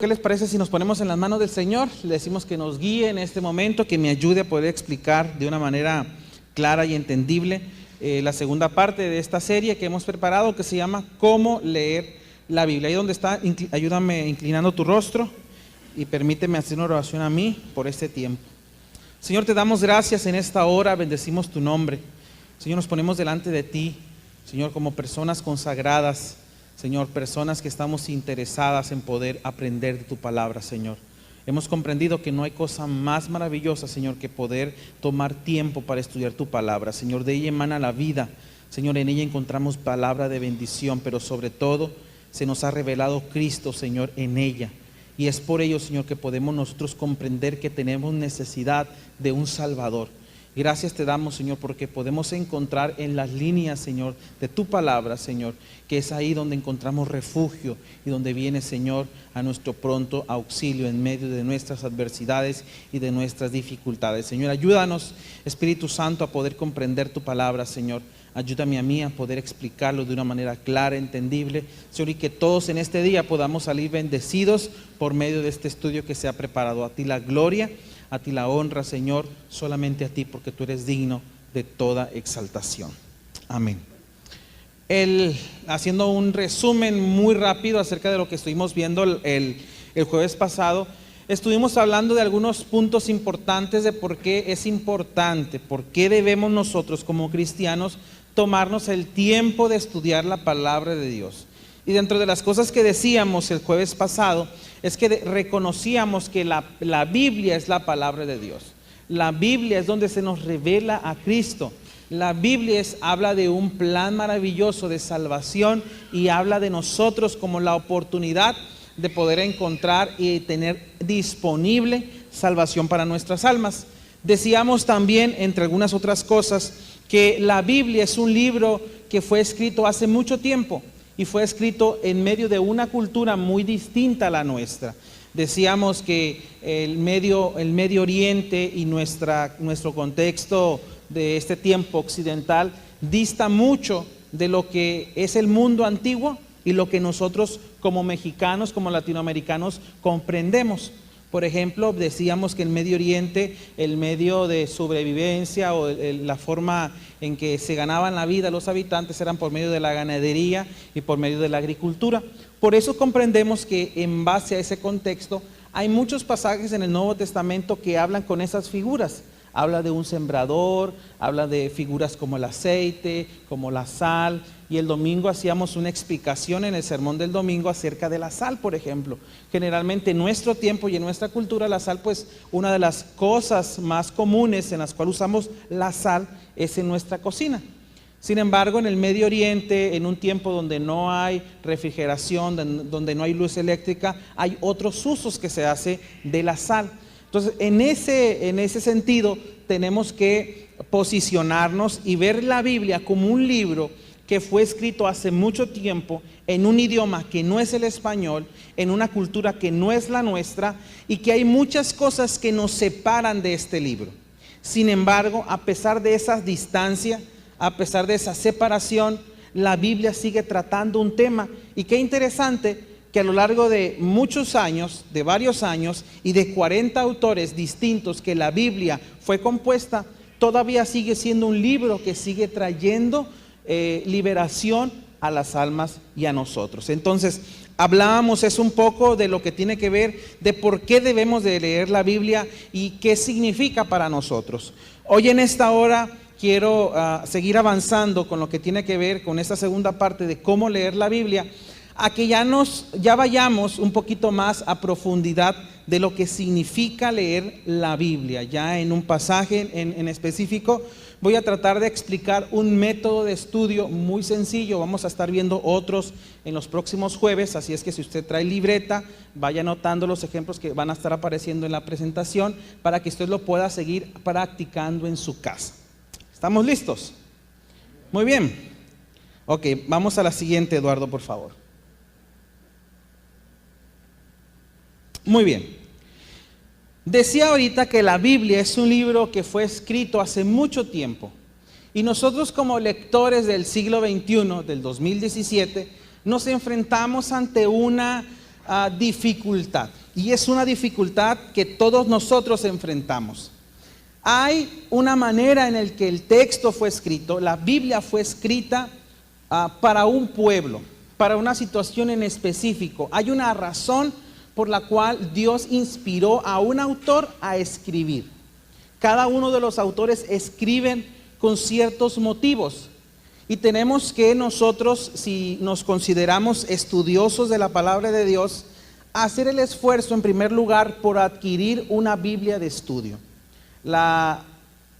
¿Qué les parece si nos ponemos en las manos del Señor? Le decimos que nos guíe en este momento, que me ayude a poder explicar de una manera clara y entendible la segunda parte de esta serie que hemos preparado, que se llama ¿Cómo leer la Biblia? Ahí donde está, ayúdame inclinando tu rostro y permíteme hacer una oración a mí por este tiempo. Señor, te damos gracias en esta hora, bendecimos tu nombre. Señor, nos ponemos delante de ti, Señor, como personas consagradas, Señor, personas que estamos interesadas en poder aprender de tu palabra, Señor. Hemos comprendido que no hay cosa más maravillosa, Señor, que poder tomar tiempo para estudiar tu palabra. Señor, de ella emana la vida. Señor, en ella encontramos palabra de bendición, pero sobre todo se nos ha revelado Cristo, Señor, en ella. Y es por ello, Señor, que podemos nosotros comprender que tenemos necesidad de un Salvador. Gracias te damos, Señor, porque podemos encontrar en las líneas, Señor, de tu palabra, Señor, que es ahí donde encontramos refugio y donde viene, Señor, a nuestro pronto auxilio en medio de nuestras adversidades y de nuestras dificultades. Señor, ayúdanos, Espíritu Santo, a poder comprender tu palabra, Señor. Ayúdame a mí a poder explicarlo de una manera clara, entendible, Señor, y que todos en este día podamos salir bendecidos por medio de este estudio que se ha preparado. A ti la gloria, a ti la honra, Señor, solamente a ti, porque tú eres digno de toda exaltación. Amén. Haciendo un resumen muy rápido acerca de lo que estuvimos viendo el jueves pasado, estuvimos hablando de algunos puntos importantes de por qué es importante, por qué debemos nosotros como cristianos tomarnos el tiempo de estudiar la palabra de Dios. Y dentro de las cosas que decíamos el jueves pasado, es que reconocíamos que la Biblia es la palabra de Dios. La Biblia es donde se nos revela a Cristo. La Biblia habla de un plan maravilloso de salvación y habla de nosotros como la oportunidad de poder encontrar y tener disponible salvación para nuestras almas. Decíamos también, entre algunas otras cosas, que la Biblia es un libro que fue escrito hace mucho tiempo y fue escrito en medio de una cultura muy distinta a la nuestra. Decíamos que el Medio Oriente y nuestro contexto de este tiempo occidental dista mucho de lo que es el mundo antiguo y lo que nosotros como mexicanos, como latinoamericanos comprendemos. Por ejemplo, decíamos que el Medio Oriente, el medio de sobrevivencia o la forma en que se ganaban la vida los habitantes eran por medio de la ganadería y por medio de la agricultura. Por eso comprendemos que en base a ese contexto hay muchos pasajes en el Nuevo Testamento que hablan con esas figuras. Habla de un sembrador, habla de figuras como el aceite, como la sal. Y el domingo hacíamos una explicación en el sermón del domingo acerca de la sal, por ejemplo. Generalmente en nuestro tiempo y en nuestra cultura la sal, pues una de las cosas más comunes en las cuales usamos la sal es en nuestra cocina. Sin embargo, en el Medio Oriente, en un tiempo donde no hay refrigeración, donde no hay luz eléctrica, hay otros usos que se hace de la sal. Entonces, en ese sentido, tenemos que posicionarnos y ver la Biblia como un libro que fue escrito hace mucho tiempo en un idioma que no es el español, en una cultura que no es la nuestra y que hay muchas cosas que nos separan de este libro. Sin embargo, a pesar de esa distancia, a pesar de esa separación, la Biblia sigue tratando un tema. Y qué interesante que a lo largo de muchos años, de varios años y de 40 autores distintos que la Biblia fue compuesta, todavía sigue siendo un libro que sigue trayendo liberación a las almas y a nosotros. Entonces, hablábamos un poco de lo que tiene que ver de por qué debemos de leer la Biblia y qué significa para nosotros. Hoy en esta hora quiero seguir avanzando con lo que tiene que ver con esta segunda parte de cómo leer la Biblia, a que ya vayamos un poquito más a profundidad de lo que significa leer la Biblia. Ya en un pasaje en específico voy a tratar de explicar un método de estudio muy sencillo. Vamos a estar viendo otros en los próximos jueves, así es que si usted trae libreta, vaya anotando los ejemplos que van a estar apareciendo en la presentación para que usted lo pueda seguir practicando en su casa. ¿Estamos listos? Muy bien. Ok, vamos a la siguiente, Eduardo, por favor. Muy bien. Decía ahorita que la Biblia es un libro que fue escrito hace mucho tiempo. Y nosotros como lectores del siglo XXI, del 2017, nos enfrentamos ante una dificultad. Y es una dificultad que todos nosotros enfrentamos. Hay una manera en la que el texto fue escrito, la Biblia fue escrita para un pueblo, para una situación en específico. Hay una razón por la cual Dios inspiró a un autor a escribir. Cada uno de los autores escriben con ciertos motivos. Y tenemos que nosotros, si nos consideramos estudiosos de la palabra de Dios, hacer el esfuerzo en primer lugar por adquirir una Biblia de estudio. La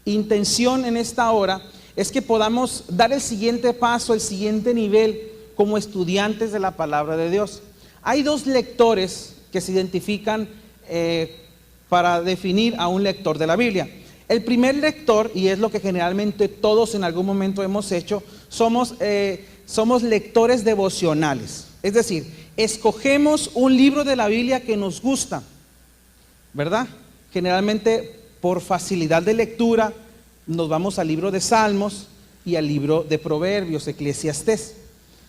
intención en esta hora es que podamos dar el siguiente paso, el siguiente nivel como estudiantes de la palabra de Dios. Hay dos lectores que se identifican para definir a un lector de la Biblia. El primer lector, y es lo que generalmente todos en algún momento hemos hecho, somos lectores devocionales. Es decir, escogemos un libro de la Biblia que nos gusta, ¿verdad? Generalmente por facilidad de lectura nos vamos al libro de Salmos y al libro de Proverbios, Eclesiastés.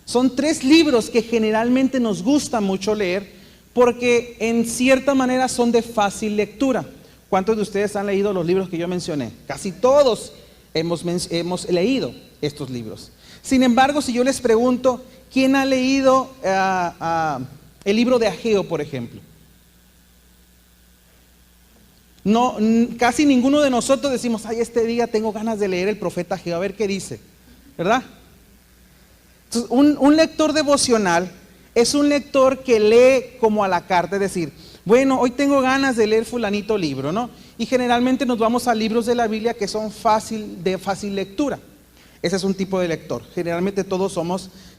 Son tres libros que generalmente nos gusta mucho leer porque en cierta manera son de fácil lectura. ¿Cuántos de ustedes han leído los libros que yo mencioné? Casi todos hemos leído estos libros. Sin embargo, si yo les pregunto, ¿quién ha leído el libro de Ageo, por ejemplo? No, casi ninguno de nosotros decimos, ay, este día tengo ganas de leer el profeta Ageo, a ver qué dice, ¿verdad? Entonces, un lector devocional es un lector que lee como a la carta, es decir, bueno, hoy tengo ganas de leer fulanito libro, ¿no? Y generalmente nos vamos a libros de la Biblia que son de fácil lectura. Ese es un tipo de lector. Generalmente todos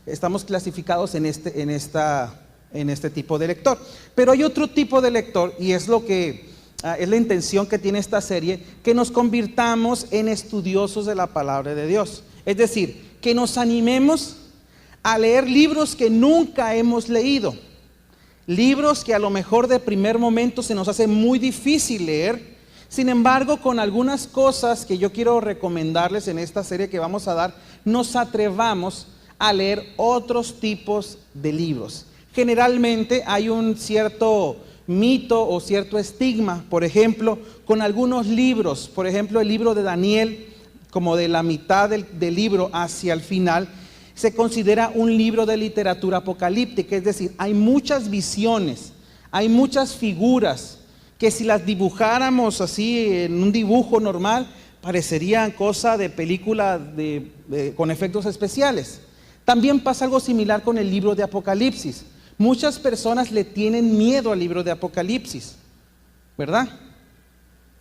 estamos clasificados en este tipo de lector. Pero hay otro tipo de lector, y es es la intención que tiene esta serie, que nos convirtamos en estudiosos de la palabra de Dios. Es decir, que nos animemos a leer libros que nunca hemos leído. Libros que a lo mejor de primer momento se nos hace muy difícil leer. Sin embargo, con algunas cosas que yo quiero recomendarles en esta serie que vamos a dar, nos atrevamos a leer otros tipos de libros. Generalmente hay un cierto mito o cierto estigma, por ejemplo, con algunos libros. Por ejemplo, el libro de Daniel, como de la mitad del libro hacia el final, se considera un libro de literatura apocalíptica, es decir, hay muchas visiones, hay muchas figuras que si las dibujáramos así en un dibujo normal, parecerían cosa de película con efectos especiales. También pasa algo similar con el libro de Apocalipsis. Muchas personas le tienen miedo al libro de Apocalipsis, ¿verdad?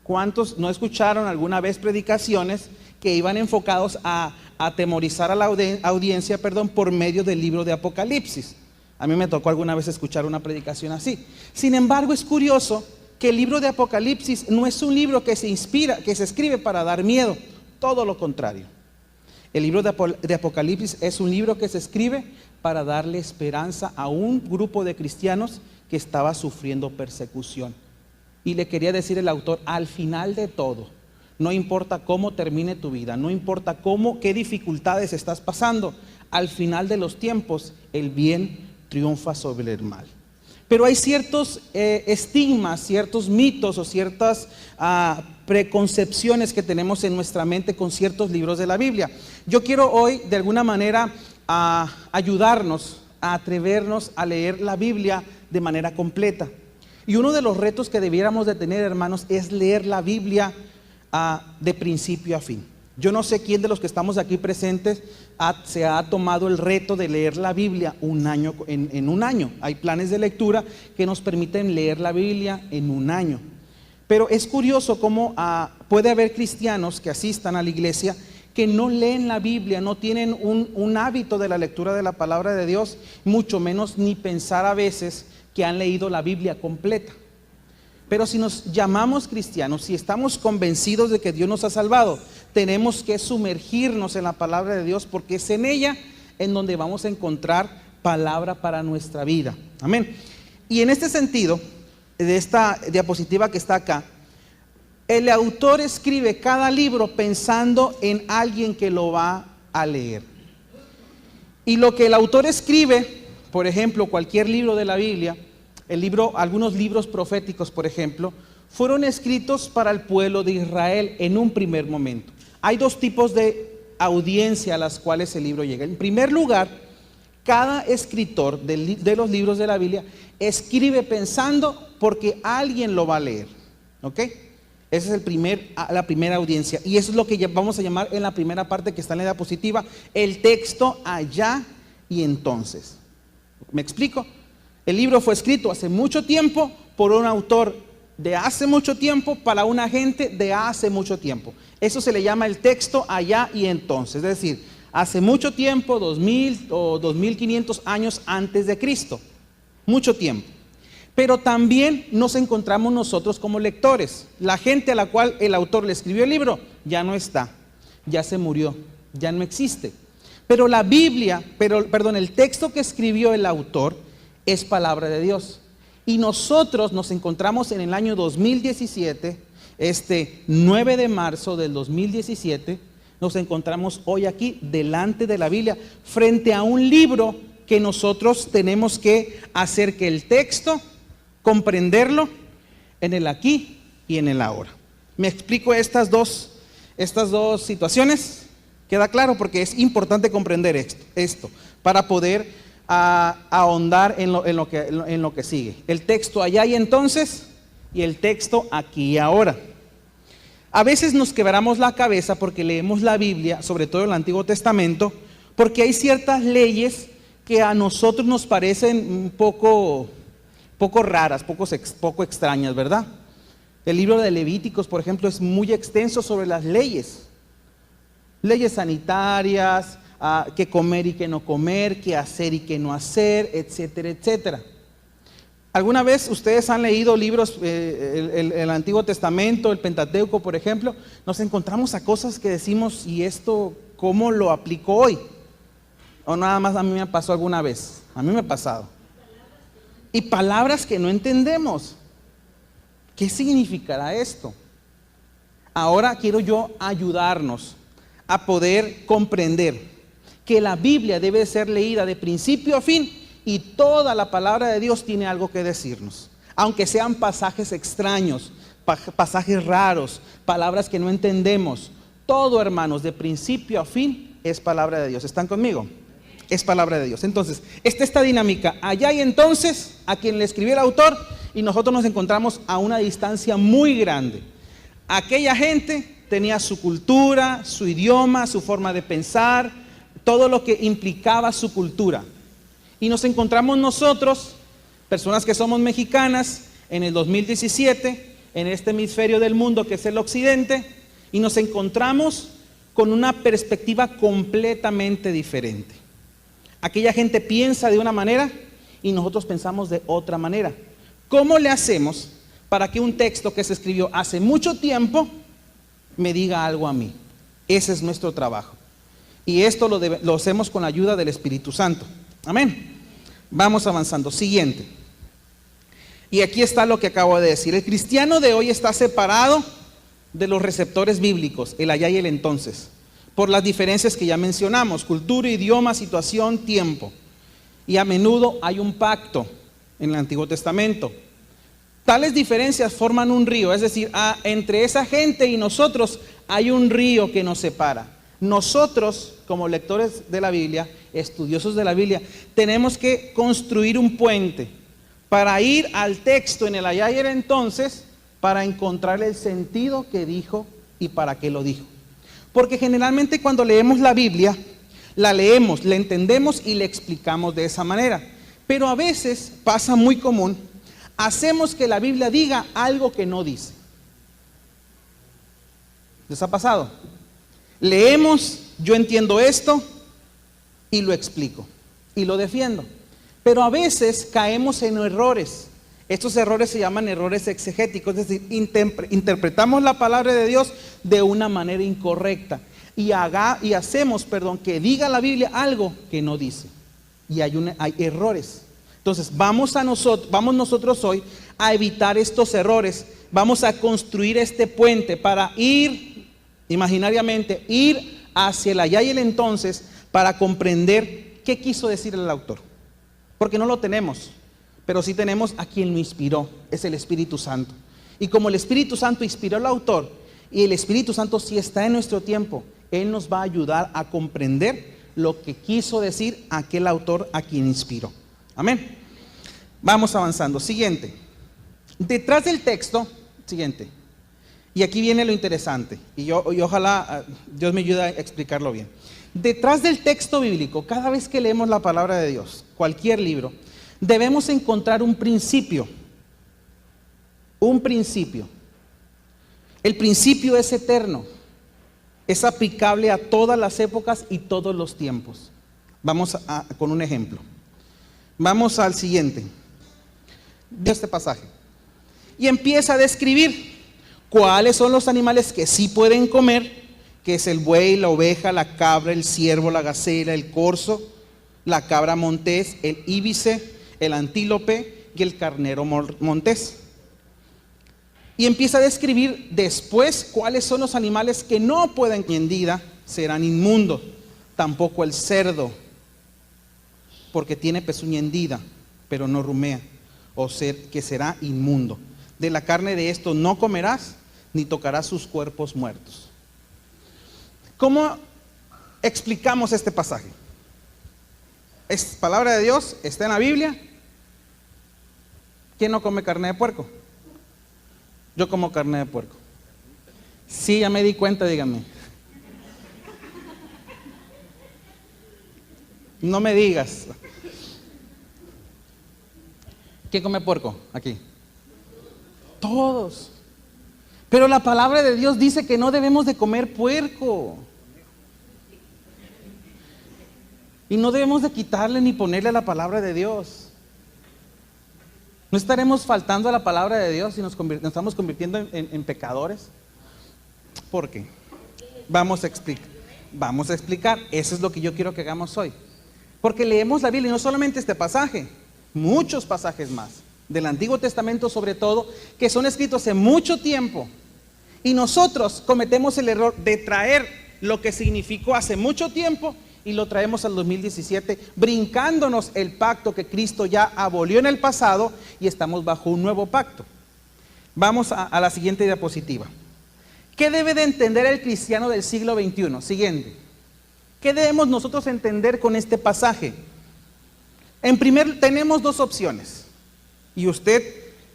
¿Cuántos no escucharon alguna vez predicaciones que iban enfocados a atemorizar a la audiencia, por medio del libro de Apocalipsis? A mí me tocó alguna vez escuchar una predicación así. Sin embargo, es curioso que el libro de Apocalipsis no es un libro que se escribe para dar miedo, todo lo contrario. El libro de Apocalipsis es un libro que se escribe para darle esperanza a un grupo de cristianos que estaba sufriendo persecución. Y le quería decir el autor, al final de todo, no importa cómo termine tu vida, no importa qué dificultades estás pasando, al final de los tiempos, el bien triunfa sobre el mal. Pero hay ciertos estigmas, ciertos mitos o ciertas preconcepciones que tenemos en nuestra mente con ciertos libros de la Biblia. Yo quiero hoy, de alguna manera, ayudarnos a atrevernos a leer la Biblia de manera completa. Y uno de los retos que debiéramos de tener, hermanos, es leer la Biblia de principio a fin. Yo no sé quién de los que estamos aquí presentes se ha tomado el reto de leer la Biblia en un año. Hay planes de lectura que nos permiten leer la Biblia en un año. Pero es curioso cómo puede haber cristianos que asistan a la iglesia que no leen la Biblia, no tienen un hábito de la lectura de la palabra de Dios, mucho menos ni pensar a veces que han leído la Biblia completa. Pero si nos llamamos cristianos, si estamos convencidos de que Dios nos ha salvado, tenemos que sumergirnos en la palabra de Dios, porque es en ella en donde vamos a encontrar palabra para nuestra vida. Amén. Y en este sentido, de esta diapositiva que está acá, el autor escribe cada libro pensando en alguien que lo va a leer. Y lo que el autor escribe, por ejemplo, cualquier libro de la Biblia, algunos libros proféticos, por ejemplo, fueron escritos para el pueblo de Israel en un primer momento. Hay dos tipos de audiencia a las cuales el libro llega. En primer lugar, cada escritor de los libros de la Biblia escribe pensando porque alguien lo va a leer. ¿Ok? Esa es la primera audiencia. Y eso es lo que vamos a llamar en la primera parte que está en la diapositiva, el texto allá y entonces. ¿Me explico? El libro fue escrito hace mucho tiempo por un autor de hace mucho tiempo para una gente de hace mucho tiempo. Eso se le llama el texto allá y entonces. Es decir, hace mucho tiempo, 2000 o 2500 años antes de Cristo. Mucho tiempo. Pero también nos encontramos nosotros como lectores. La gente a la cual el autor le escribió el libro ya no está, ya se murió, ya no existe. Pero la Biblia, el texto que escribió el autor es palabra de Dios. Y nosotros nos encontramos en el año 2017, 9 de marzo del 2017, nos encontramos hoy aquí delante de la Biblia, frente a un libro que nosotros tenemos que hacer que el texto, comprenderlo en el aquí y en el ahora. Me explico estas dos situaciones. ¿Queda claro? Porque es importante comprender esto para poder ahondar en lo que sigue. El texto allá y entonces y el texto aquí y ahora. A veces nos quebramos la cabeza porque leemos la Biblia, sobre todo el Antiguo Testamento, porque hay ciertas leyes que a nosotros nos parecen un poco raras, poco extrañas, ¿verdad? El libro de Levíticos, por ejemplo, es muy extenso sobre las leyes. Leyes sanitarias, qué comer y qué no comer, qué hacer y qué no hacer, etcétera, etcétera. ¿Alguna vez ustedes han leído libros, el Antiguo Testamento, el Pentateuco, por ejemplo? Nos encontramos a cosas que decimos, ¿y esto cómo lo aplico hoy? O nada más a mí me pasó alguna vez. A mí me ha pasado. Y palabras que no entendemos. ¿Qué significará esto? Ahora quiero yo ayudarnos a poder comprender que la Biblia debe ser leída de principio a fin y toda la palabra de Dios tiene algo que decirnos. Aunque sean pasajes extraños, pasajes raros, palabras que no entendemos, todo, hermanos, de principio a fin es palabra de Dios. ¿Están conmigo? Es palabra de Dios. Entonces, esta dinámica, allá y entonces, a quien le escribió el autor, y nosotros nos encontramos a una distancia muy grande. Aquella gente tenía su cultura, su idioma, su forma de pensar, todo lo que implicaba su cultura. Y nos encontramos nosotros, personas que somos mexicanas, en el 2017, en este hemisferio del mundo que es el occidente, y nos encontramos con una perspectiva completamente diferente. Aquella gente piensa de una manera y nosotros pensamos de otra manera. ¿Cómo le hacemos para que un texto que se escribió hace mucho tiempo me diga algo a mí? Ese es nuestro trabajo. Y esto lo hacemos con la ayuda del Espíritu Santo. Amén. Vamos avanzando. Siguiente. Y aquí está lo que acabo de decir. El cristiano de hoy está separado de los receptores bíblicos, el allá y el entonces, por las diferencias que ya mencionamos: cultura, idioma, situación, tiempo. Y a menudo hay un pacto en el Antiguo Testamento. Tales diferencias forman un río, es decir, entre esa gente y nosotros hay un río que nos separa. Nosotros, como lectores de la Biblia, estudiosos de la Biblia, tenemos que construir un puente para ir al texto en el allá y el entonces, para encontrar el sentido que dijo y para qué lo dijo. Porque generalmente cuando leemos la Biblia, la leemos, la entendemos y la explicamos de esa manera. Pero a veces pasa muy común, hacemos que la Biblia diga algo que no dice. ¿Les ha pasado? Leemos, yo entiendo esto y lo explico y lo defiendo. Pero a veces caemos en errores. Estos errores se llaman errores exegéticos, es decir, interpretamos la palabra de Dios de una manera incorrecta y hacemos que diga la Biblia algo que no dice. Y hay errores. Entonces vamos nosotros hoy a evitar estos errores. Vamos a construir este puente para ir, imaginariamente, ir hacia el allá y el entonces, para comprender qué quiso decir el autor. Porque no lo tenemos. pero sí tenemos a quien lo inspiró, es el Espíritu Santo. Y como el Espíritu Santo inspiró al autor, y el Espíritu Santo sí está en nuestro tiempo, Él nos va a ayudar a comprender lo que quiso decir aquel autor a quien inspiró. Amén. Vamos avanzando. Siguiente. Detrás del texto, siguiente. Y aquí viene lo interesante, y ojalá Dios me ayude a explicarlo bien. Detrás del texto bíblico, cada vez que leemos la palabra de Dios, cualquier libro, debemos encontrar un principio. Un principio. El principio es eterno. Es aplicable a todas las épocas y todos los tiempos. Vamos con un ejemplo. Vamos al siguiente. De este pasaje. Y empieza a describir cuáles son los animales que sí pueden comer, que es el buey, la oveja, la cabra, el ciervo, la gacela, el corzo, la cabra montés, el íbice, el antílope y el carnero montés. Y empieza a describir después cuáles son los animales que no pueden hendida, serán inmundos. Tampoco el cerdo, porque tiene pezuña hendida, pero no rumea, que será inmundo. De la carne de esto no comerás, ni tocarás sus cuerpos muertos. ¿Cómo explicamos este pasaje? Es palabra de Dios, está en la Biblia. ¿Quién no come carne de puerco? Yo como carne de puerco. Sí, ya me di cuenta, díganme. No me digas. ¿Quién come puerco aquí? Todos. Pero la palabra de Dios dice que no debemos de comer puerco. Y no debemos de quitarle ni ponerle a la palabra de Dios. ¿No estaremos faltando a la palabra de Dios y nos estamos convirtiendo en pecadores? ¿Por qué? Vamos a explicar. Eso es lo que yo quiero que hagamos hoy. Porque leemos la Biblia y no solamente este pasaje, muchos pasajes más, del Antiguo Testamento sobre todo, que son escritos hace mucho tiempo. Y nosotros cometemos el error de traer lo que significó hace mucho tiempo y lo traemos al 2017, brincándonos el pacto que Cristo ya abolió en el pasado y estamos bajo un nuevo pacto. Vamos a la siguiente diapositiva. ¿Qué debe de entender el cristiano del siglo XXI? Siguiente. ¿Qué debemos nosotros entender con este pasaje? Tenemos dos opciones. Y usted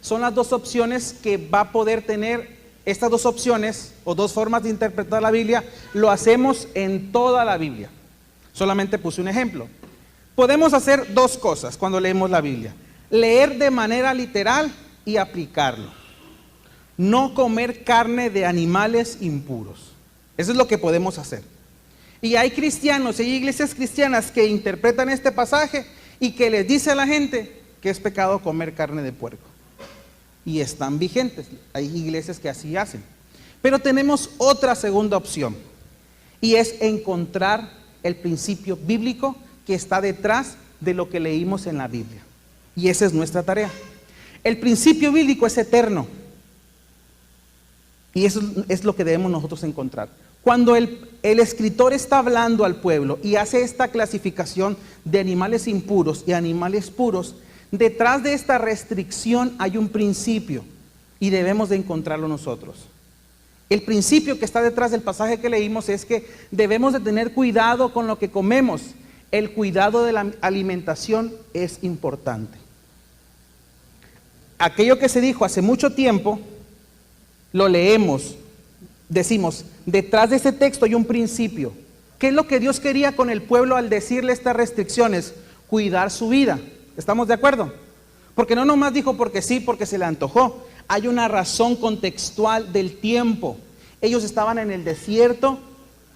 son las dos opciones que va a poder tener. Estas dos opciones o dos formas de interpretar la Biblia lo hacemos en toda la Biblia. Solamente puse un ejemplo. Podemos hacer dos cosas cuando leemos la Biblia: leer de manera literal y aplicarlo. No comer carne de animales impuros. Eso es lo que podemos hacer. Y hay cristianos, hay iglesias cristianas que interpretan este pasaje y que les dice a la gente que es pecado comer carne de puerco. Y están vigentes. Hay iglesias que así hacen. Pero tenemos otra segunda opción, y es encontrar el principio bíblico que está detrás de lo que leímos en la Biblia. Y esa es nuestra tarea. El principio bíblico es eterno. Y eso es lo que debemos nosotros encontrar. Cuando el escritor está hablando al pueblo y hace esta clasificación de animales impuros y animales puros, detrás de esta restricción hay un principio y debemos de encontrarlo nosotros. El principio que está detrás del pasaje que leímos es que debemos de tener cuidado con lo que comemos. El cuidado de la alimentación es importante. Aquello que se dijo hace mucho tiempo, lo leemos, decimos, detrás de ese texto hay un principio. ¿Qué es lo que Dios quería con el pueblo al decirle estas restricciones? Cuidar su vida. ¿Estamos de acuerdo? Porque no nomás dijo porque sí, porque se le antojó. Hay una razón contextual del tiempo. Ellos estaban en el desierto,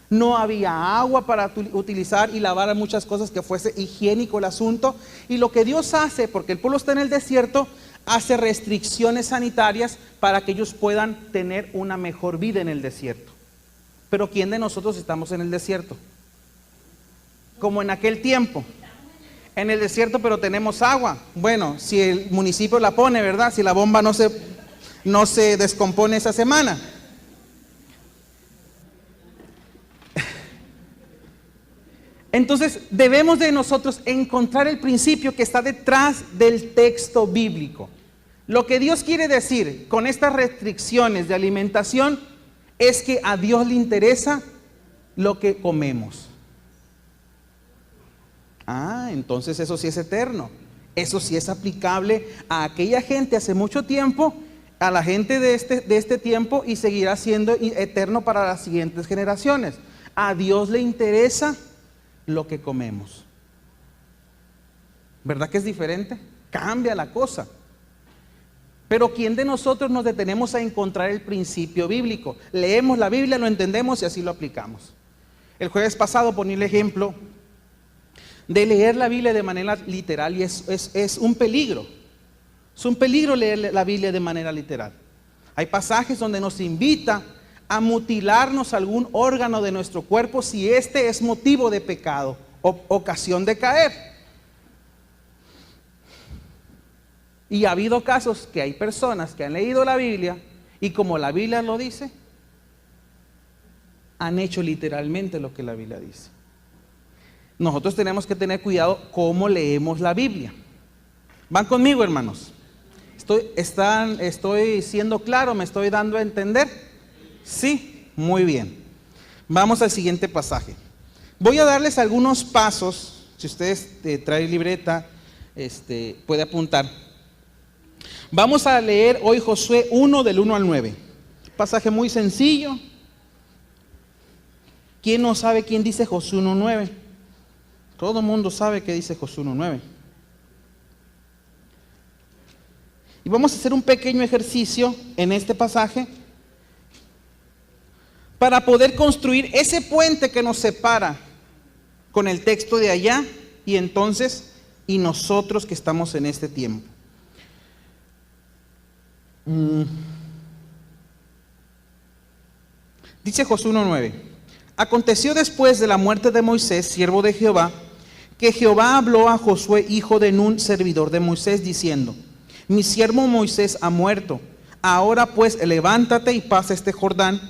no había agua para utilizar y lavar muchas cosas, que fuese higiénico el asunto. Y lo que Dios hace, porque el pueblo está en el desierto, hace restricciones sanitarias para que ellos puedan tener una mejor vida en el desierto. Pero ¿quién de nosotros estamos en el desierto? Como en aquel tiempo. En el desierto, pero tenemos agua. Bueno, si el municipio la pone, ¿verdad? Si la bomba no se descompone esa semana. Entonces debemos de nosotros encontrar el principio que está detrás del texto bíblico. Lo que Dios quiere decir con estas restricciones de alimentación es que a Dios le interesa lo que comemos. Entonces eso sí es eterno. Eso sí es aplicable a aquella gente hace mucho tiempo, a la gente de este tiempo, y seguirá siendo eterno para las siguientes generaciones. A Dios le interesa lo que comemos. ¿Verdad que es diferente? Cambia la cosa. Pero ¿quién de nosotros nos detenemos a encontrar el principio bíblico? Leemos la Biblia, lo entendemos y así lo aplicamos. El jueves pasado ponía el ejemplo de leer la Biblia de manera literal, y es un peligro. Es un peligro leer la Biblia de manera literal. Hay pasajes donde nos invita a mutilarnos algún órgano de nuestro cuerpo si este es motivo de pecado o ocasión de caer. Y ha habido casos que hay personas que han leído la Biblia y como la Biblia lo dice, han hecho literalmente lo que la Biblia dice. Nosotros tenemos que tener cuidado cómo leemos la Biblia. ¿Van conmigo, hermanos? ¿Estoy siendo claro? ¿Me estoy dando a entender? Sí, muy bien. Vamos al siguiente pasaje. Voy a darles algunos pasos. Si ustedes traen libreta, puede apuntar. Vamos a leer hoy Josué 1 del 1 al 9. Pasaje muy sencillo. ¿Quién no sabe quién dice Josué 1:9? Todo el mundo sabe que dice Josué 1:9. Y vamos a hacer un pequeño ejercicio en este pasaje para poder construir ese puente que nos separa con el texto de allá y nosotros que estamos en este tiempo. Dice Josué 1:9: Aconteció después de la muerte de Moisés, siervo de Jehová, que Jehová habló a Josué, hijo de Nun, servidor de Moisés, diciendo: Mi siervo Moisés ha muerto. Ahora pues levántate y pasa este Jordán,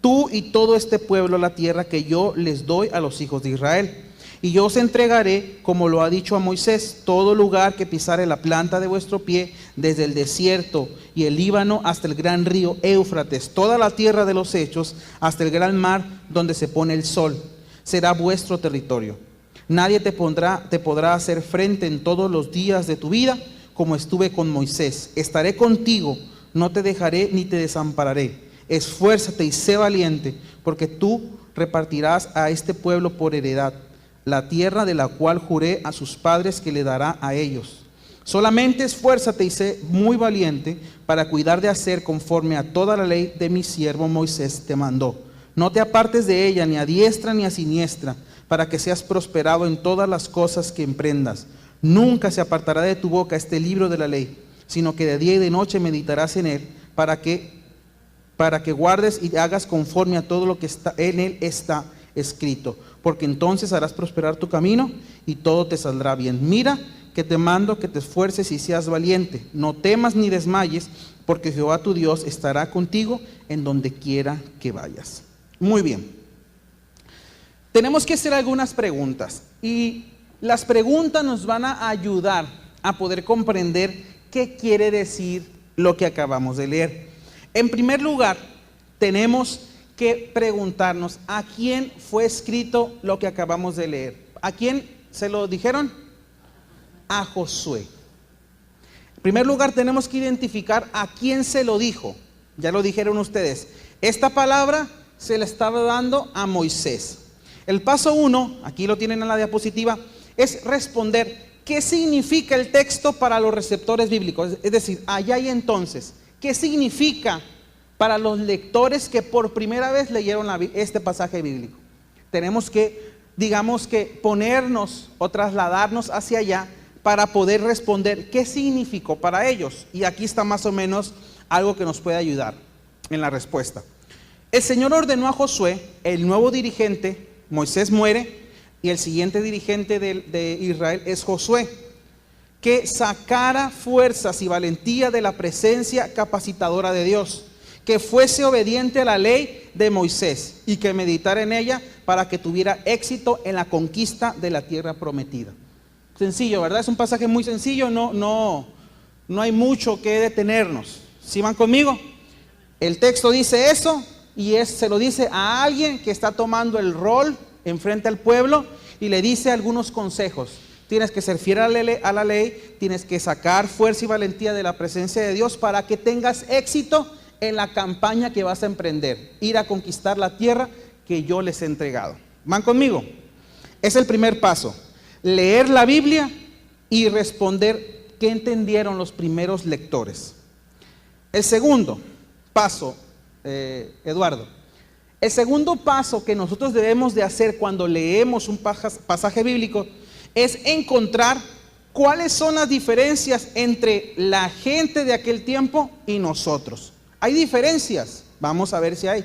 tú y todo este pueblo, a la tierra que yo les doy a los hijos de Israel. Y yo os entregaré, como lo ha dicho a Moisés, todo lugar que pisare la planta de vuestro pie, desde el desierto y el Líbano hasta el gran río Éufrates, toda la tierra de los hechos, hasta el gran mar donde se pone el sol, será vuestro territorio. Nadie te podrá hacer frente en todos los días de tu vida, como estuve con Moisés. Estaré contigo, no te dejaré ni te desampararé. Esfuérzate y sé valiente, porque tú repartirás a este pueblo por heredad la tierra de la cual juré a sus padres que le dará a ellos. Solamente esfuérzate y sé muy valiente para cuidar de hacer conforme a toda la ley de mi siervo Moisés te mandó. No te apartes de ella ni a diestra ni a siniestra, para que seas prosperado en todas las cosas que emprendas. Nunca se apartará de tu boca este libro de la ley, sino que de día y de noche meditarás en él, para que guardes y hagas conforme a todo lo que en él está escrito, porque entonces harás prosperar tu camino y todo te saldrá bien. Mira que te mando que te esfuerces y seas valiente. No temas ni desmayes, porque Jehová tu Dios estará contigo en donde quiera que vayas. Muy bien. Tenemos que hacer algunas preguntas y las preguntas nos van a ayudar a poder comprender qué quiere decir lo que acabamos de leer. En primer lugar, tenemos que preguntarnos a quién fue escrito lo que acabamos de leer. ¿A quién se lo dijeron? A Josué. En primer lugar, tenemos que identificar a quién se lo dijo. Ya lo dijeron ustedes. Esta palabra se le estaba dando a Moisés. El paso 1, aquí lo tienen en la diapositiva, es responder qué significa el texto para los receptores bíblicos. Es decir, allá y entonces, ¿qué significa para los lectores que por primera vez leyeron este pasaje bíblico? Tenemos que, digamos que ponernos o trasladarnos hacia allá para poder responder qué significó para ellos. Y aquí está más o menos algo que nos puede ayudar en la respuesta. El Señor ordenó a Josué, el nuevo dirigente. Moisés muere y el siguiente dirigente de Israel es Josué, que sacara fuerzas y valentía de la presencia capacitadora de Dios, que fuese obediente a la ley de Moisés y que meditara en ella para que tuviera éxito en la conquista de la tierra prometida. Sencillo, ¿verdad? Es un pasaje muy sencillo, no hay mucho que detenernos. ¿Sí van conmigo? El texto dice eso y se lo dice a alguien que está tomando el rol enfrente al pueblo y le dice algunos consejos. Tienes que ser fiel a la ley, tienes que sacar fuerza y valentía de la presencia de Dios para que tengas éxito en la campaña que vas a emprender, ir a conquistar la tierra que yo les he entregado. ¿Van conmigo? Es el primer paso, leer la Biblia y responder qué entendieron los primeros lectores. El segundo paso, Eduardo, el segundo paso que nosotros debemos de hacer cuando leemos un pasaje bíblico es encontrar cuáles son las diferencias entre la gente de aquel tiempo y nosotros. ¿Hay diferencias? Vamos a ver si hay.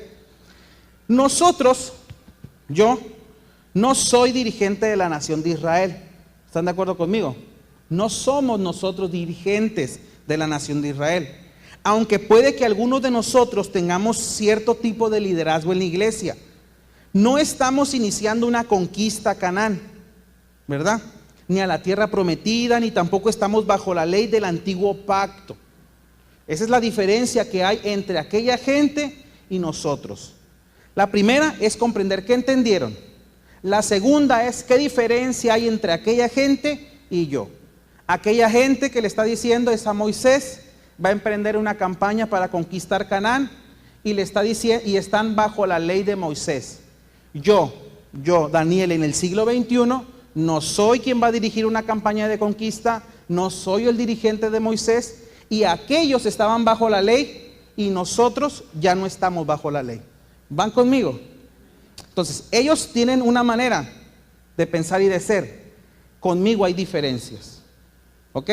Nosotros, yo, no soy dirigente de la nación de Israel. ¿Están de acuerdo conmigo? No somos nosotros dirigentes de la nación de Israel. Aunque puede que algunos de nosotros tengamos cierto tipo de liderazgo en la iglesia. No estamos iniciando una conquista a Canaán, ¿verdad? Ni a la tierra prometida, ni tampoco estamos bajo la ley del antiguo pacto. Esa es la diferencia que hay entre aquella gente y nosotros. La primera es comprender qué entendieron. La segunda es qué diferencia hay entre aquella gente y yo. Aquella gente que le está diciendo es a Moisés, va a emprender una campaña para conquistar Canaán y le está diciendo, y están bajo la ley de Moisés. Yo, Daniel, en el siglo XXI, no soy quien va a dirigir una campaña de conquista, no soy el dirigente de Moisés, y aquellos estaban bajo la ley y nosotros ya no estamos bajo la ley. ¿Van conmigo? Entonces, ellos tienen una manera de pensar y de ser. Conmigo hay diferencias. ¿Ok?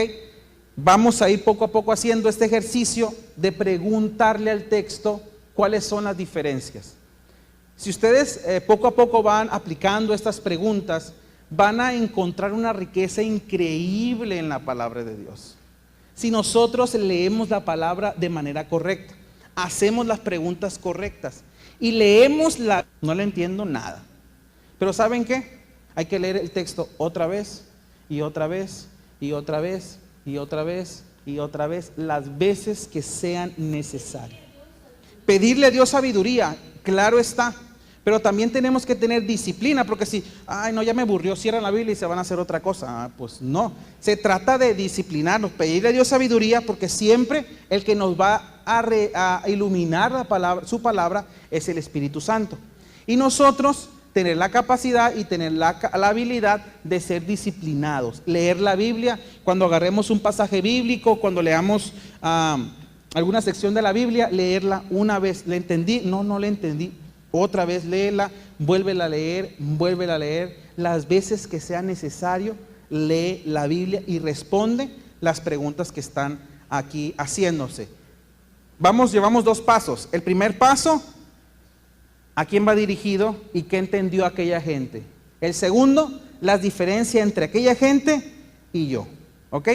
Vamos a ir poco a poco haciendo este ejercicio de preguntarle al texto cuáles son las diferencias. Si ustedes poco a poco van aplicando estas preguntas, van a encontrar una riqueza increíble en la palabra de Dios. Si nosotros leemos la palabra de manera correcta, hacemos las preguntas correctas y leemos no le entiendo nada. Pero ¿saben qué? Hay que leer el texto otra vez y otra vez y otra vez y otra vez y otra vez, las veces que sean necesarias. Pedirle a Dios sabiduría, claro está, pero también tenemos que tener disciplina, porque si, no, ya me aburrió, cierran la Biblia y se van a hacer otra cosa. Pues no, se trata de disciplinarnos, pedirle a Dios sabiduría, porque siempre el que nos va a iluminar la palabra, su palabra, es el Espíritu Santo. Y nosotros tener la capacidad y tener la habilidad de ser disciplinados. Leer la Biblia, cuando agarremos un pasaje bíblico, cuando leamos alguna sección de la Biblia, leerla una vez. ¿Le entendí? No le entendí. Otra vez léela, vuélvela a leer. Las veces que sea necesario, lee la Biblia y responde las preguntas que están aquí haciéndose. Llevamos 2 pasos. El primer paso, ¿a quién va dirigido y qué entendió aquella gente? El segundo, las diferencias entre aquella gente y yo. ¿Ok?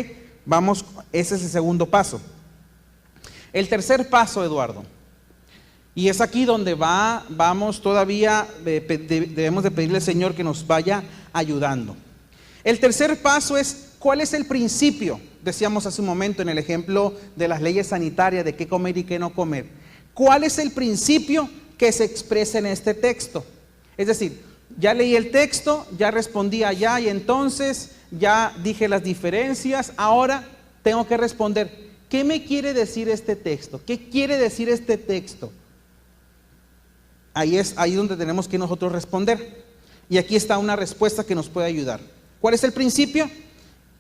Ese es el segundo paso. El tercer paso, Eduardo, y es aquí donde vamos todavía, debemos de pedirle al Señor que nos vaya ayudando. El tercer paso es, ¿cuál es el principio? Decíamos hace un momento en el ejemplo de las leyes sanitarias, de qué comer y qué no comer. ¿Cuál es el principio que se expresa en este texto? Es decir, ya leí el texto, ya respondí allá y entonces ya dije las diferencias, ahora tengo que responder, ¿qué me quiere decir este texto? ¿Qué quiere decir este texto? Ahí es donde tenemos que nosotros responder. Y aquí está una respuesta que nos puede ayudar. ¿Cuál es el principio?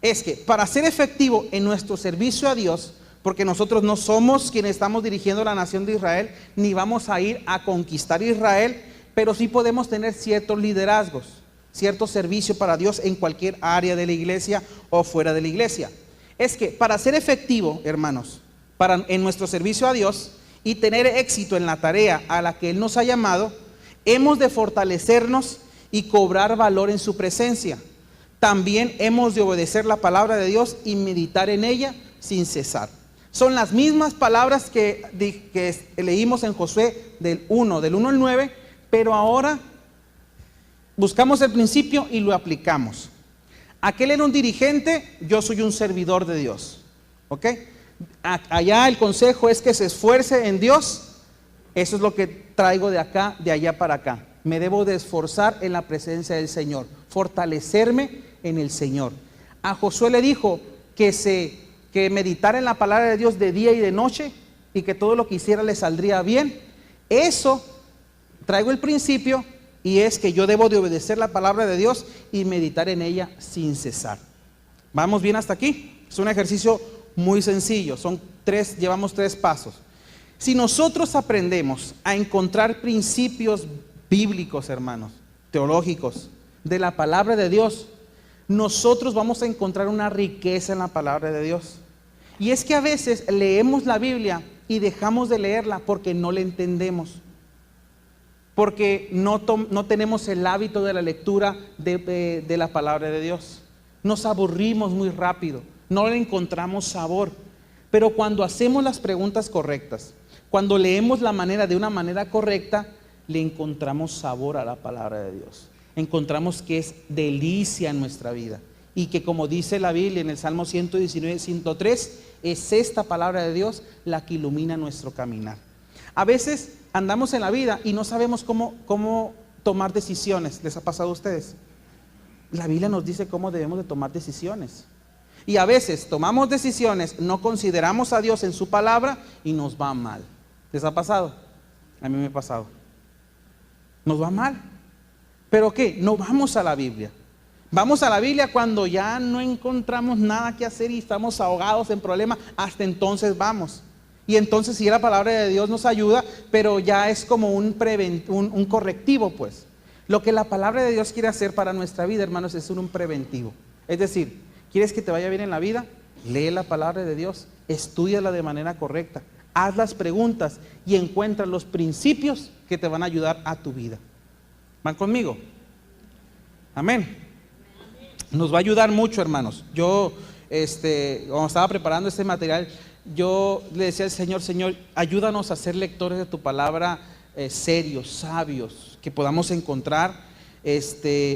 Es que para ser efectivo en nuestro servicio a Dios, porque nosotros no somos quienes estamos dirigiendo la nación de Israel, ni vamos a ir a conquistar Israel, pero sí podemos tener ciertos liderazgos, cierto servicio para Dios en cualquier área de la iglesia o fuera de la iglesia. Es que para ser efectivo, hermanos, en nuestro servicio a Dios y tener éxito en la tarea a la que Él nos ha llamado, hemos de fortalecernos y cobrar valor en su presencia. También hemos de obedecer la palabra de Dios y meditar en ella sin cesar. Son las mismas palabras que leímos en Josué del 1 al 9, pero ahora buscamos el principio y lo aplicamos. Aquel era un dirigente, yo soy un servidor de Dios. ¿Ok? Allá el consejo es que se esfuerce en Dios. Eso es lo que traigo de acá, de allá para acá. Me debo de esforzar en la presencia del Señor, fortalecerme en el Señor. A Josué le dijo que meditara en la palabra de Dios de día y de noche y que todo lo que hiciera le saldría bien. Eso traigo el principio, y es que yo debo de obedecer la palabra de Dios y meditar en ella sin cesar. ¿Vamos bien hasta aquí? Es un ejercicio muy sencillo, llevamos 3 pasos. Si nosotros aprendemos a encontrar principios bíblicos, hermanos, teológicos, de la palabra de Dios, nosotros vamos a encontrar una riqueza en la palabra de Dios. Y es que a veces leemos la Biblia y dejamos de leerla porque no la entendemos, porque no tenemos el hábito de la lectura de la palabra de Dios. Nos aburrimos muy rápido, no le encontramos sabor. Pero cuando hacemos las preguntas correctas, cuando leemos de una manera correcta, le encontramos sabor a la palabra de Dios. Encontramos que es delicia en nuestra vida. Y que, como dice la Biblia en el Salmo 119, 103, es esta palabra de Dios la que ilumina nuestro caminar. A veces andamos en la vida y no sabemos cómo tomar decisiones. ¿Les ha pasado a ustedes? La Biblia nos dice cómo debemos de tomar decisiones. Y a veces tomamos decisiones, no consideramos a Dios en su palabra y nos va mal. ¿Les ha pasado? A mí me ha pasado. Nos va mal. ¿Pero qué? No vamos a la Biblia. Vamos a la Biblia cuando ya no encontramos nada que hacer y estamos ahogados en problemas. Hasta entonces vamos. Y entonces sí, la palabra de Dios nos ayuda, pero ya es como un correctivo, pues. Lo que la palabra de Dios quiere hacer para nuestra vida, hermanos, es un preventivo. Es decir, ¿quieres que te vaya bien en la vida? Lee la palabra de Dios, estúdiala de manera correcta, haz las preguntas y encuentra los principios que te van a ayudar a tu vida. ¿Van conmigo? Amén. Nos va a ayudar mucho, hermanos. Yo, cuando estaba preparando este material, yo le decía al Señor: Señor, ayúdanos a ser lectores de tu palabra, serios, sabios, que podamos encontrar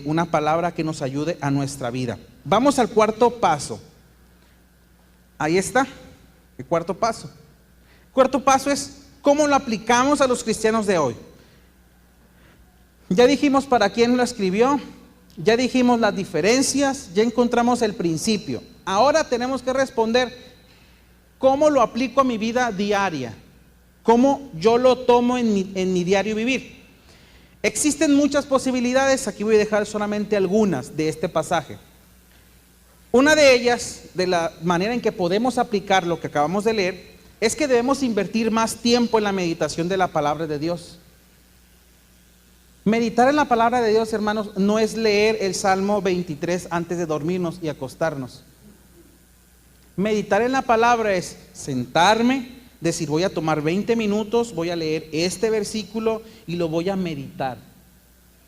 una palabra que nos ayude a nuestra vida. Vamos al 4º paso. Ahí está, el 4º paso. El 4º paso es cómo lo aplicamos a los cristianos de hoy. Ya dijimos para quién lo escribió, ya dijimos las diferencias, ya encontramos el principio. Ahora tenemos que responder cómo lo aplico a mi vida diaria, cómo yo lo tomo en mi diario vivir. Existen muchas posibilidades, aquí voy a dejar solamente algunas de este pasaje. Una de ellas, de la manera en que podemos aplicar lo que acabamos de leer, es que debemos invertir más tiempo en la meditación de la palabra de Dios. Meditar en la palabra de Dios, hermanos, no es leer el Salmo 23 antes de dormirnos y acostarnos. Meditar en la palabra es sentarme, decir: voy a tomar 20 minutos, voy a leer este versículo y lo voy a meditar.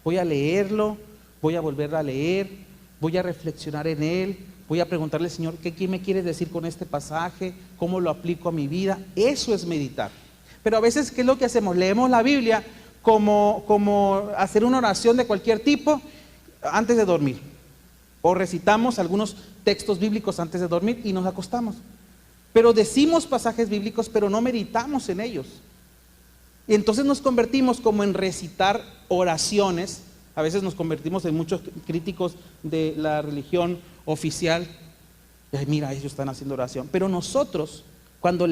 Voy a leerlo, voy a volverlo a leer, voy a reflexionar en él, voy a preguntarle: Señor, ¿qué me quieres decir con este pasaje? ¿Cómo lo aplico a mi vida? Eso es meditar. Pero a veces, ¿qué es lo que hacemos? Leemos la Biblia como hacer una oración de cualquier tipo antes de dormir. O recitamos algunos textos bíblicos antes de dormir y nos acostamos. Pero decimos pasajes bíblicos, pero no meditamos en ellos. Y entonces nos convertimos como en recitar oraciones. A veces nos convertimos en muchos críticos de la religión oficial. Ay, mira, ellos están haciendo oración. Pero nosotros, cuando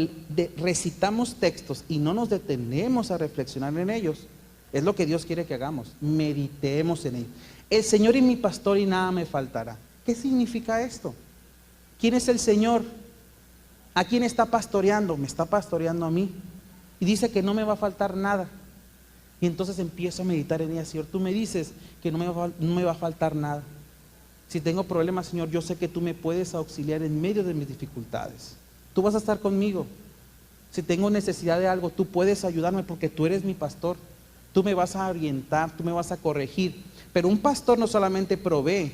recitamos textos y no nos detenemos a reflexionar en ellos, es lo que Dios quiere que hagamos. Meditemos en ellos. El Señor es mi pastor y nada me faltará. ¿Qué significa esto? ¿Quién es el Señor? ¿A quién está pastoreando? Me está pastoreando a mí. Y dice que no me va a faltar nada. Y entonces empiezo a meditar en ella. Señor, tú me dices que no me va a faltar nada. Si tengo problemas, Señor, yo sé que tú me puedes auxiliar en medio de mis dificultades. Tú vas a estar conmigo. Si tengo necesidad de algo, tú puedes ayudarme porque tú eres mi pastor. Tú me vas a orientar, tú me vas a corregir. Pero un pastor no solamente provee,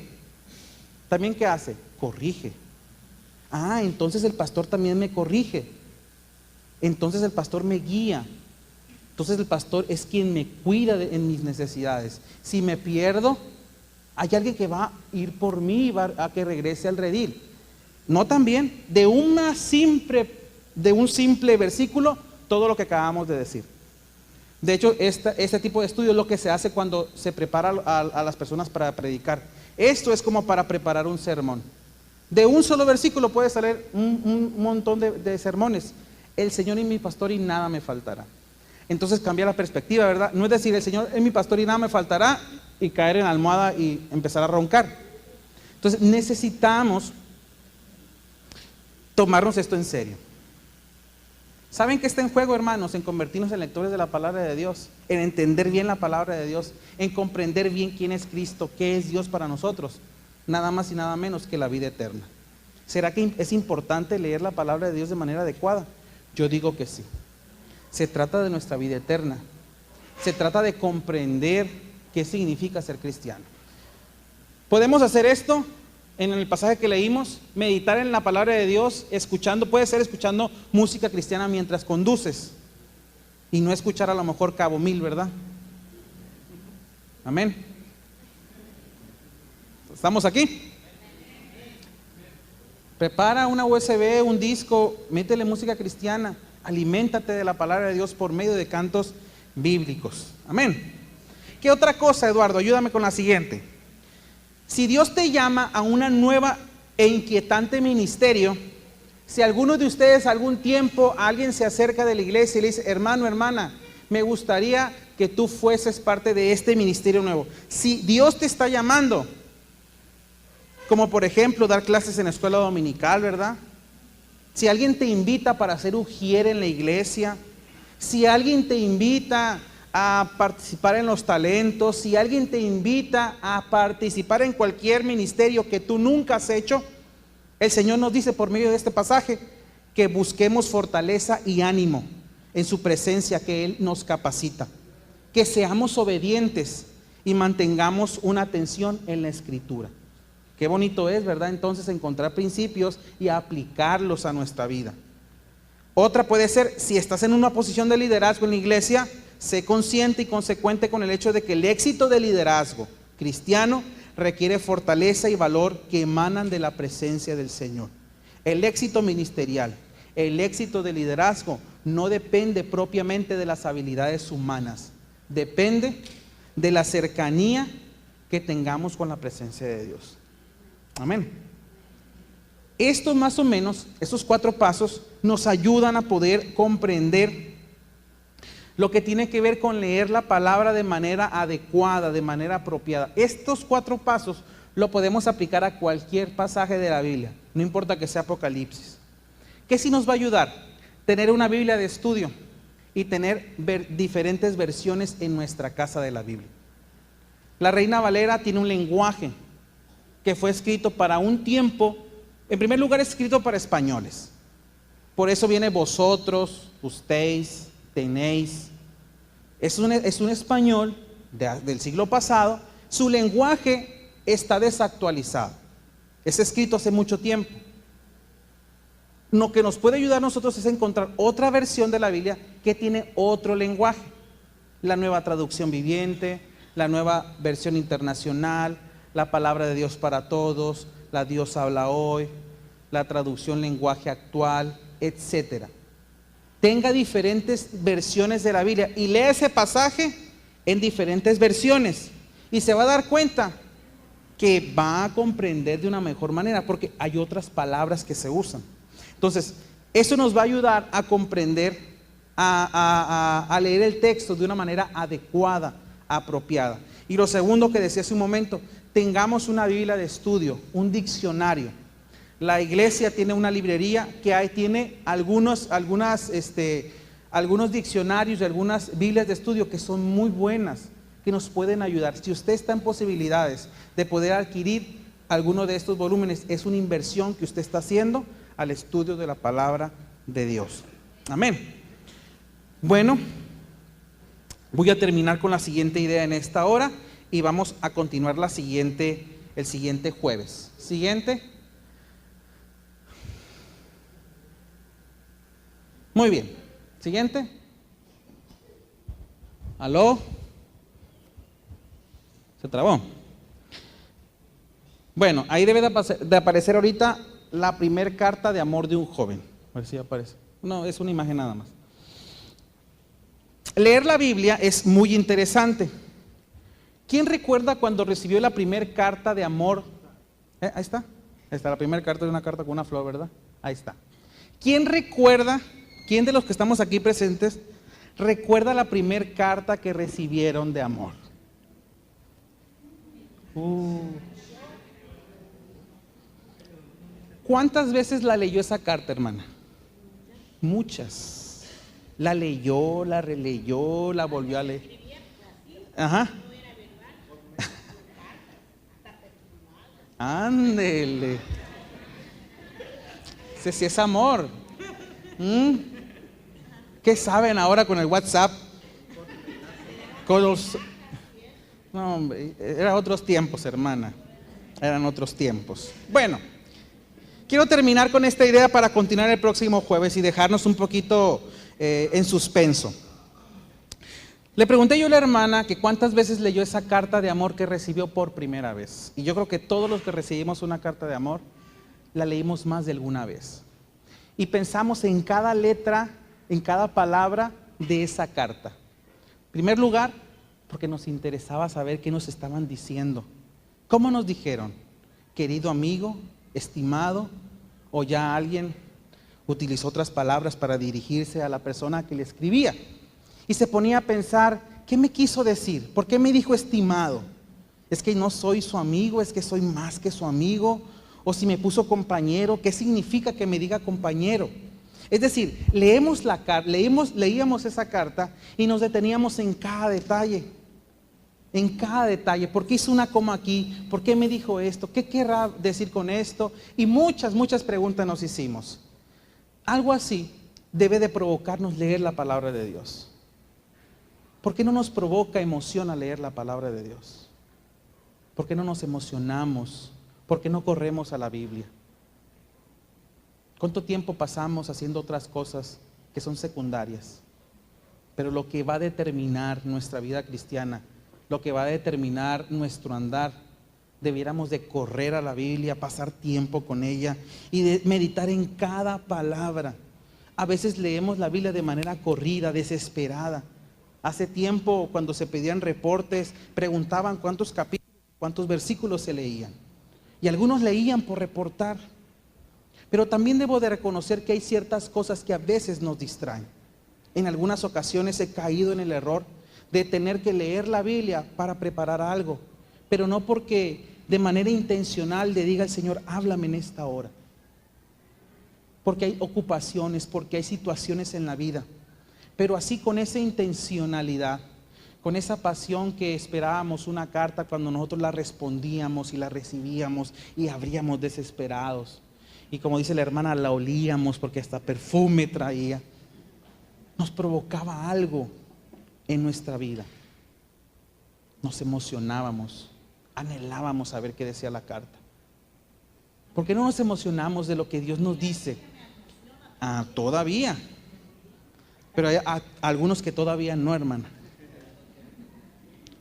también ¿qué hace? Corrige. Ah, entonces el pastor también me corrige. entonces el pastor me guía. Entonces el pastor es quien me cuida en mis necesidades. Si me pierdo, hay alguien que va a ir por mí y va a que regrese al redil. No también de un simple versículo, todo lo que acabamos de decir. De hecho, este tipo de estudio es lo que se hace cuando se prepara a las personas para predicar. Esto es como para preparar un sermón. De un solo versículo puede salir un montón de sermones. El Señor es mi pastor y nada me faltará. Entonces cambia la perspectiva, ¿verdad? No es decir, el Señor es mi pastor y nada me faltará, y caer en la almohada y empezar a roncar. Entonces necesitamos tomarnos esto en serio. ¿Saben qué está en juego, hermanos? En convertirnos en lectores de la palabra de Dios, en entender bien la palabra de Dios, en comprender bien quién es Cristo, qué es Dios para nosotros, nada más y nada menos que la vida eterna. ¿Será que es importante leer la palabra de Dios de manera adecuada? Yo digo que sí. Se trata de nuestra vida eterna. Se trata de comprender qué significa ser cristiano. ¿Podemos hacer esto? En el pasaje que leímos, meditar en la palabra de Dios, puede ser escuchando música cristiana mientras conduces, y no escuchar a lo mejor Cabo Mil, ¿verdad? Amén. ¿Estamos aquí? Prepara una USB, un disco, métele música cristiana, aliméntate de la palabra de Dios por medio de cantos bíblicos. Amén. ¿Qué otra cosa, Eduardo? Ayúdame con la siguiente. Si Dios te llama a una nueva e inquietante ministerio, si alguno de ustedes algún tiempo alguien se acerca de la iglesia y le dice, hermano, hermana, me gustaría que tú fueses parte de este ministerio nuevo. Si Dios te está llamando, como por ejemplo dar clases en la escuela dominical, ¿verdad? Si alguien te invita para ser ujier en la iglesia, si alguien te invita a participar en los talentos, si alguien te invita a participar en cualquier ministerio que tú nunca has hecho, el Señor nos dice por medio de este pasaje que busquemos fortaleza y ánimo en su presencia, que Él nos capacita, que seamos obedientes y mantengamos una atención en la Escritura. Qué bonito es, ¿verdad? Entonces encontrar principios y aplicarlos a nuestra vida. Otra puede ser, si estás en una posición de liderazgo en la iglesia, sé consciente y consecuente con el hecho de que el éxito del liderazgo cristiano requiere fortaleza y valor que emanan de la presencia del Señor. El éxito ministerial, el éxito del liderazgo no depende propiamente de las habilidades humanas, depende de la cercanía que tengamos con la presencia de Dios. Amén. Estos más o menos, estos 4 pasos nos ayudan a poder comprender lo que tiene que ver con leer la palabra de manera adecuada, de manera apropiada. Estos 4 pasos lo podemos aplicar a cualquier pasaje de la Biblia, no importa que sea Apocalipsis. ¿Qué sí nos va a ayudar? Tener una Biblia de estudio y tener diferentes versiones en nuestra casa de la Biblia. La Reina Valera tiene un lenguaje que fue escrito para un tiempo, en primer lugar escrito para españoles. Por eso viene vosotros, ustedes, tenéis. Es un español del siglo pasado. Su lenguaje está desactualizado. Es escrito hace mucho tiempo. Lo que nos puede ayudar a nosotros es encontrar otra versión de la Biblia que tiene otro lenguaje. La Nueva Traducción Viviente, la Nueva Versión Internacional, la Palabra de Dios para Todos, la Dios habla hoy, la traducción lenguaje actual, etcétera. Tenga diferentes versiones de la Biblia y lea ese pasaje en diferentes versiones y se va a dar cuenta que va a comprender de una mejor manera porque hay otras palabras que se usan. Entonces, eso nos va a ayudar a comprender, a leer el texto de una manera adecuada, apropiada. Y lo segundo que decía hace un momento, tengamos una Biblia de estudio, un diccionario. La iglesia tiene una librería que tiene algunos diccionarios y algunas Biblias de estudio que son muy buenas, que nos pueden ayudar. Si usted está en posibilidades de poder adquirir alguno de estos volúmenes, es una inversión que usted está haciendo al estudio de la palabra de Dios. Amén. Bueno, voy a terminar con la siguiente idea en esta hora y vamos a continuar el siguiente jueves. Siguiente. Muy bien. Siguiente. ¿Aló? Se trabó. Bueno, ahí debe de aparecer ahorita la primer carta de amor de un joven. A ver si aparece. No, es una imagen nada más. Leer la Biblia es muy interesante. ¿Quién recuerda cuando recibió la primera carta de amor? Ahí está. Ahí está, la primera carta es una carta con una flor, ¿verdad? Ahí está. ¿Quién recuerda, quién de los que estamos aquí presentes, recuerda la primera carta que recibieron de amor? ¿Cuántas veces la leyó esa carta, hermana? Muchas. La leyó, la releyó, la volvió a leer. Ajá. Ándele. Ese sí es amor. ¿Qué saben ahora con el WhatsApp? Con los... No, hombre, eran otros tiempos, hermana. Eran otros tiempos. Bueno, quiero terminar con esta idea para continuar el próximo jueves y dejarnos un poquito en suspenso. Le pregunté yo a la hermana que cuántas veces leyó esa carta de amor que recibió por primera vez. Y yo creo que todos los que recibimos una carta de amor, la leímos más de alguna vez. Y pensamos en cada letra, en cada palabra de esa carta. En primer lugar, porque nos interesaba saber qué nos estaban diciendo. ¿Cómo nos dijeron? Querido amigo, estimado, o ya alguien utilizó otras palabras para dirigirse a la persona que le escribía. Y se ponía a pensar, ¿qué me quiso decir? ¿Por qué me dijo estimado? ¿Es que no soy su amigo? ¿Es que soy más que su amigo? O si me puso compañero, ¿qué significa que me diga compañero? Es decir, leíamos esa carta y nos deteníamos en cada detalle. En cada detalle. ¿Por qué hizo una coma aquí? ¿Por qué me dijo esto? ¿Qué querrá decir con esto? Y muchas preguntas nos hicimos. Algo así debe de provocarnos leer la palabra de Dios. ¿Por qué no nos provoca emoción al leer la palabra de Dios? ¿Por qué no nos emocionamos? ¿Por qué no corremos a la Biblia? ¿Cuánto tiempo pasamos haciendo otras cosas que son secundarias? Pero lo que va a determinar nuestra vida cristiana, lo que va a determinar nuestro andar, debiéramos de correr a la Biblia, pasar tiempo con ella y de meditar en cada palabra. A veces leemos la Biblia de manera corrida, desesperada. Hace tiempo, cuando se pedían reportes, preguntaban cuántos capítulos, cuántos versículos se leían. Y algunos leían por reportar. Pero también debo de reconocer que hay ciertas cosas que a veces nos distraen. En algunas ocasiones he caído en el error de tener que leer la Biblia para preparar algo. Pero no porque de manera intencional le diga al Señor, háblame en esta hora. Porque hay ocupaciones, porque hay situaciones en la vida. Pero así con esa intencionalidad, con esa pasión que esperábamos una carta cuando nosotros la respondíamos y la recibíamos y abríamos desesperados. Y como dice la hermana, la olíamos porque hasta perfume traía. Nos provocaba algo en nuestra vida. Nos emocionábamos, anhelábamos saber qué decía la carta. ¿Por qué no nos emocionamos de lo que Dios nos dice? Todavía. Pero hay algunos que todavía no, hermana.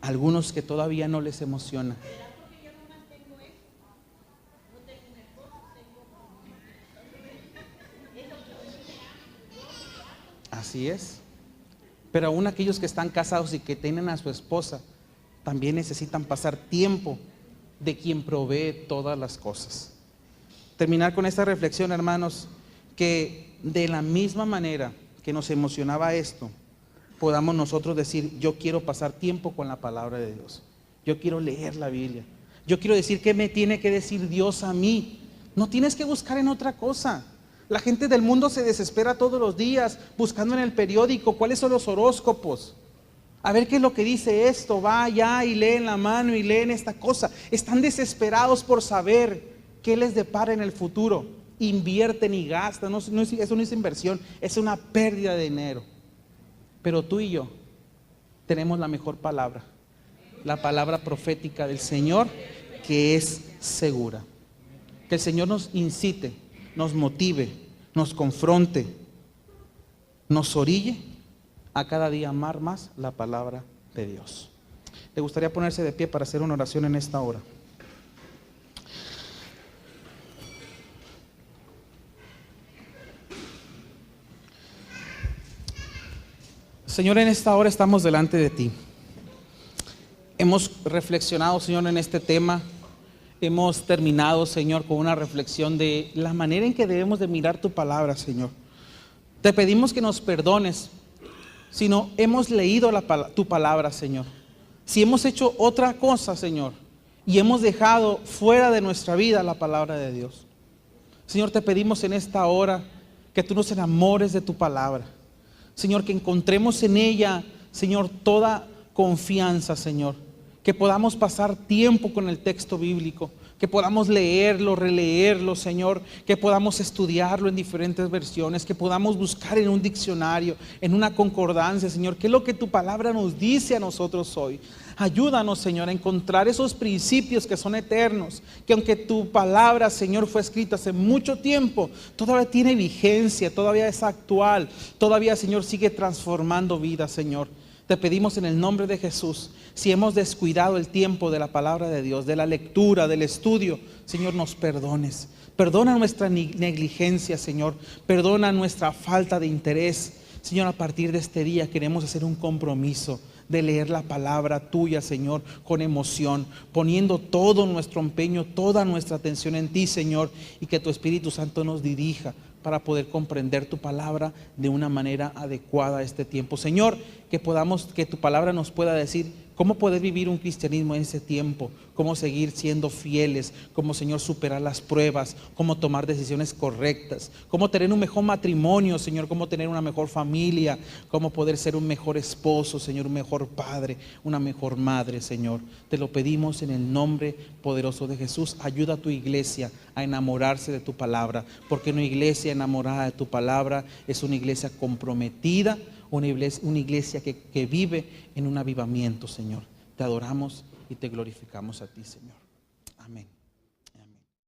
Algunos que todavía no les emociona. Así es. Pero aún aquellos que están casados y que tienen a su esposa, también necesitan pasar tiempo de quien provee todas las cosas. Terminar con esta reflexión, hermanos, que de la misma manera que nos emocionaba esto, podamos nosotros decir, yo quiero pasar tiempo con la palabra de Dios. Yo quiero leer la Biblia. Yo quiero decir qué me tiene que decir Dios a mí. No tienes que buscar en otra cosa. La gente del mundo se desespera todos los días buscando en el periódico cuáles son los horóscopos. A ver qué es lo que dice esto. Va allá y leen la mano y leen esta cosa. Están desesperados por saber qué les depara en el futuro. Invierten y gastan. Eso no es inversión, es una pérdida de dinero. Pero tú y yo tenemos la mejor palabra. La palabra profética del Señor, que es segura. Que el Señor nos incite, nos motive, nos confronte nos orille a cada día amar más la palabra de Dios. ¿Le gustaría ponerse de pie para hacer una oración en esta hora? Señor, en esta hora estamos delante de ti. Hemos reflexionado, Señor, en este tema. Hemos terminado, Señor, con una reflexión de la manera en que debemos de mirar tu palabra, Señor. Te pedimos que nos perdones si no hemos leído tu palabra, Señor. Si hemos hecho otra cosa, Señor, y hemos dejado fuera de nuestra vida la palabra de Dios. Señor, te pedimos en esta hora que tú nos enamores de tu palabra. Señor, que encontremos en ella, Señor, toda confianza, Señor. Que podamos pasar tiempo con el texto bíblico, que podamos leerlo, releerlo, Señor, que podamos estudiarlo en diferentes versiones, que podamos buscar en un diccionario, en una concordancia, Señor, qué es lo que tu palabra nos dice a nosotros hoy. Ayúdanos, Señor, a encontrar esos principios que son eternos, que aunque tu palabra, Señor, fue escrita hace mucho tiempo, todavía tiene vigencia, todavía es actual, todavía, Señor, sigue transformando vidas, Señor. Te pedimos en el nombre de Jesús, si hemos descuidado el tiempo de la palabra de Dios, de la lectura, del estudio, Señor, nos perdones. Perdona nuestra negligencia, Señor. Perdona nuestra falta de interés. Señor, a partir de este día queremos hacer un compromiso de leer la palabra tuya, Señor, con emoción, poniendo todo nuestro empeño, toda nuestra atención en ti, Señor, y que tu Espíritu Santo nos dirija para poder comprender tu palabra de una manera adecuada a este tiempo. Señor, que tu palabra nos pueda decir cómo poder vivir un cristianismo en ese tiempo, cómo seguir siendo fieles, cómo, Señor, superar las pruebas, cómo tomar decisiones correctas, cómo tener un mejor matrimonio, Señor, cómo tener una mejor familia, cómo poder ser un mejor esposo, Señor, un mejor padre, una mejor madre, Señor. Te lo pedimos en el nombre poderoso de Jesús. Ayuda a tu iglesia a enamorarse de tu palabra, porque una iglesia enamorada de tu palabra es una iglesia comprometida, una iglesia que vive en un avivamiento, Señor. Te adoramos y te glorificamos a ti, Señor. Amén.